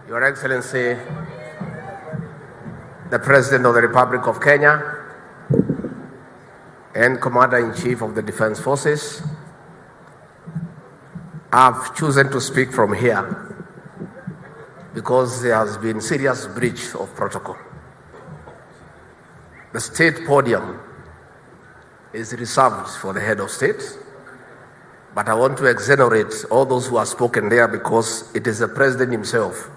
Your Excellency, the President of the Republic of Kenya and Commander-in-Chief of the Defense Forces, I've chosen to speak from here because there has been serious breach of protocol. The state podium is reserved for the head of state, but I want to exonerate all those who have spoken there because it is the president himself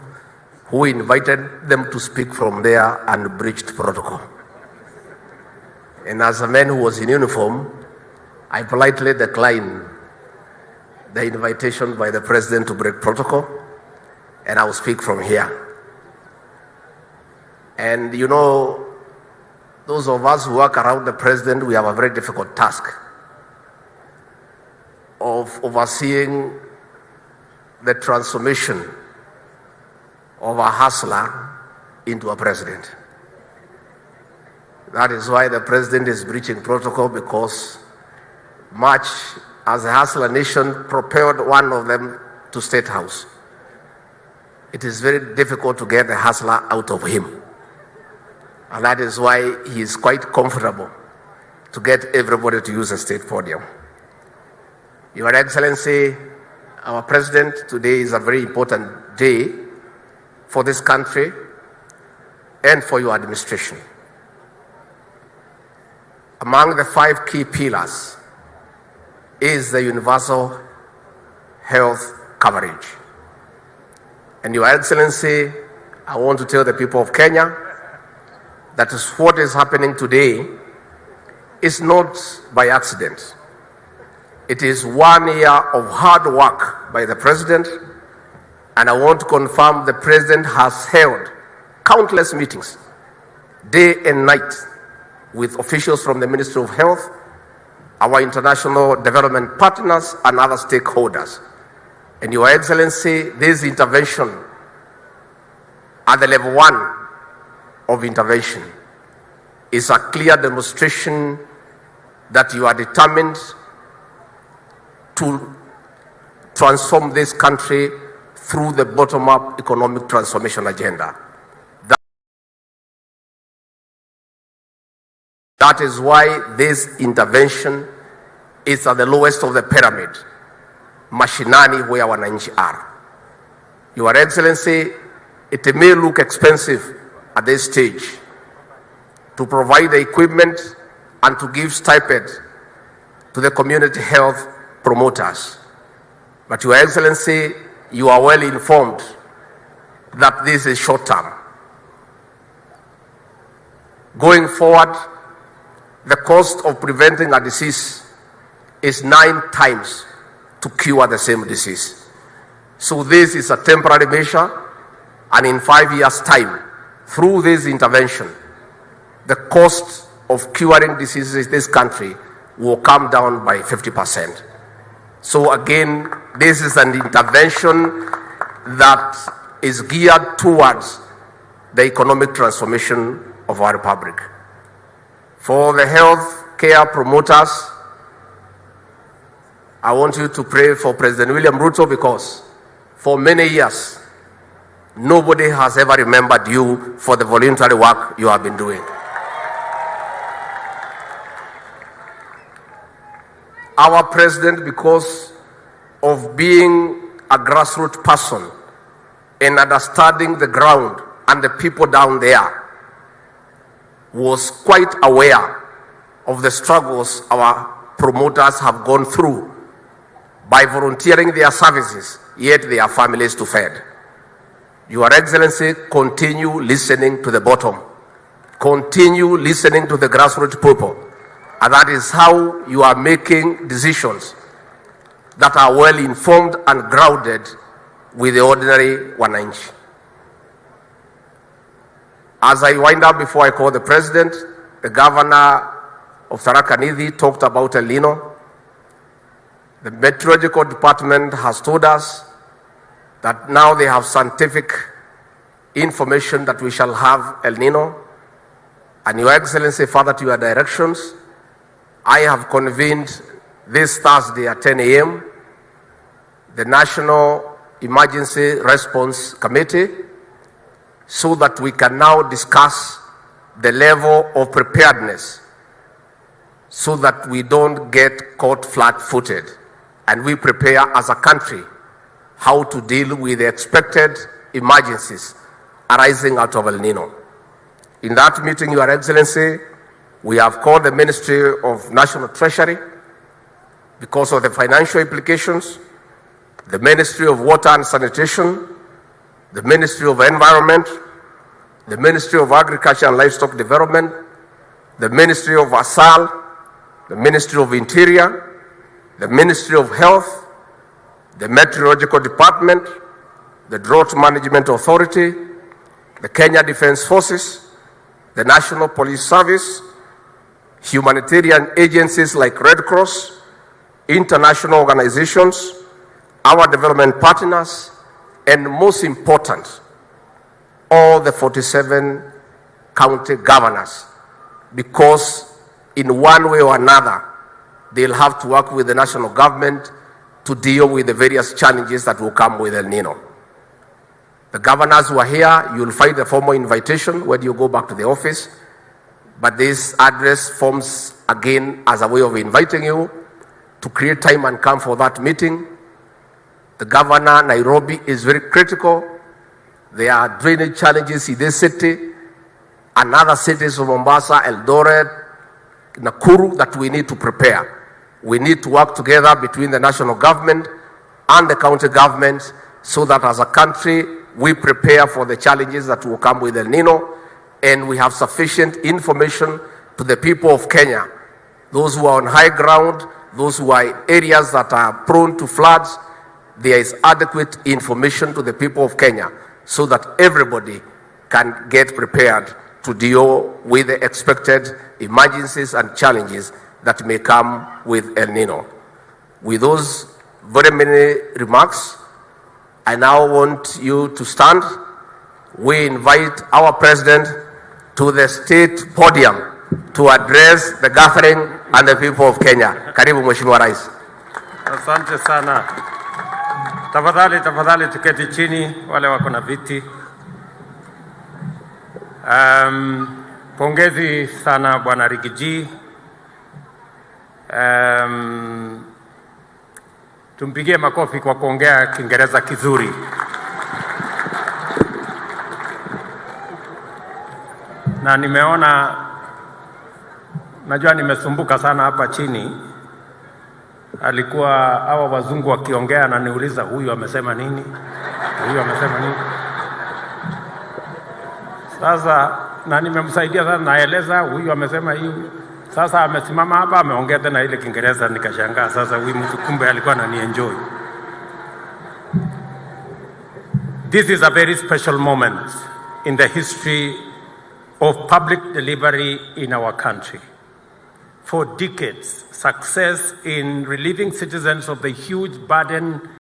who invited them to speak from there and breached protocol. And as a man who was in uniform, I politely declined the invitation by the president to break protocol, and I will speak from here. And you know, those of us who work around the president, we have a very difficult task of overseeing the transformation of a hustler into a president. That is why the president is breaching protocol, because much as the hustler nation propelled one of them to State House, it is very difficult to get the hustler out of him. And that is why he is quite comfortable to get everybody to use the state podium. Your Excellency, our President, today is a very important day for this country and for your administration. Among the 5 key pillars is the universal health coverage. And Your Excellency, I want to tell the people of Kenya that is what is happening today is not by accident. It is 1 year of hard work by the president, and I want to confirm the president has held countless meetings, day and night, with officials from the Ministry of Health, our international development partners, and other stakeholders. And Your Excellency, this intervention at the level 1 of intervention is a clear demonstration that you are determined to transform this country through the bottom-up economic transformation agenda. That is why this intervention is at the lowest of the pyramid, mashinani, where wananchi are. Your Excellency, it may look expensive at this stage to provide the equipment and to give stipend to the community health promoters. But Your Excellency, you are well informed that this is short term. Going forward, the cost of preventing a disease is 9 times to cure the same disease. So this is a temporary measure, and in 5 years' time, through this intervention, the cost of curing diseases in this country will come down by 50%. So again, this is an intervention that is geared towards the economic transformation of our republic. For the health care promoters, I want you to pray for President William RUTO, because for many years, nobody has ever remembered you for the voluntary work you have been doing. Our president, because of being a grassroots person and understanding the ground and the people down there, was quite aware of the struggles our promoters have gone through by volunteering their services, yet their families to feed. Your Excellency, continue listening to the bottom. Continue listening to the grassroots people. And that is how you are making decisions that are well informed and grounded with the ordinary wananchi. As I wind up, before I call the president, the governor of Tharaka Nithi talked about El Nino. The meteorological department has told us that now they have scientific information that we shall have El Nino. And Your Excellency, further to your directions, I have convened this Thursday at 10 a.m. the National Emergency Response Committee so that we can now discuss the level of preparedness so that we don't get caught flat-footed and we prepare as a country how to deal with the expected emergencies arising out of El Nino. In that meeting, Your Excellency, we have called the Ministry of National Treasury because of the financial implications, the Ministry of Water and Sanitation, the Ministry of Environment, the Ministry of Agriculture and Livestock Development, the Ministry of Asal, the Ministry of Interior, the Ministry of Health, the Meteorological Department, the Drought Management Authority, the Kenya Defense Forces, the National Police Service, humanitarian agencies like Red Cross, international organizations, our development partners, and most important, all the 47 county governors, because in one way or another, they'll have to work with the national government to deal with the various challenges that will come with El Nino. The governors who are here, you'll find the formal invitation when you go back to the office, but this address forms again as a way of inviting you to create time and come for that meeting. The governor, Nairobi, is very critical. There are drainage challenges in this city and other cities of Mombasa, Eldoret, Nakuru that we need to prepare. We need to work together between the national government and the county governments so that as a country we prepare for the challenges that will come with El Nino and we have sufficient information to the people of Kenya, those who are on high ground, those who are in areas that are prone to floods. There is adequate information to the people of Kenya so that everybody can get prepared to deal with the expected emergencies and challenges that may come with El Nino. With those very many remarks, I now want you to stand. We invite our President to the state podium to address the gathering and the people of Kenya. Karibu Mheshimiwa Rais. Asante sana. Tafadhali tuketi chini wale wako na viti. Pongezi sana Bwana Rigiji. Tumpigie makofi kwa kuongea Kiingereza kizuri. Na nimeona, najua nimesumbuka sana hapa chini. Alikuwa hawa wazungu wakiongea na niuliza huyu amesema nini? Huyu amesema nini? Sasa na nimemsaidia sana, naeleza huyu amesema hivi. Sasa amesimama hapa ameongea tena ile Kiingereza, nikashangaa sasa huyu mtu kumbe alikuwa ananienjoy. This is a very special moment in the history of public delivery in our country. For decades, success in relieving citizens of the huge burden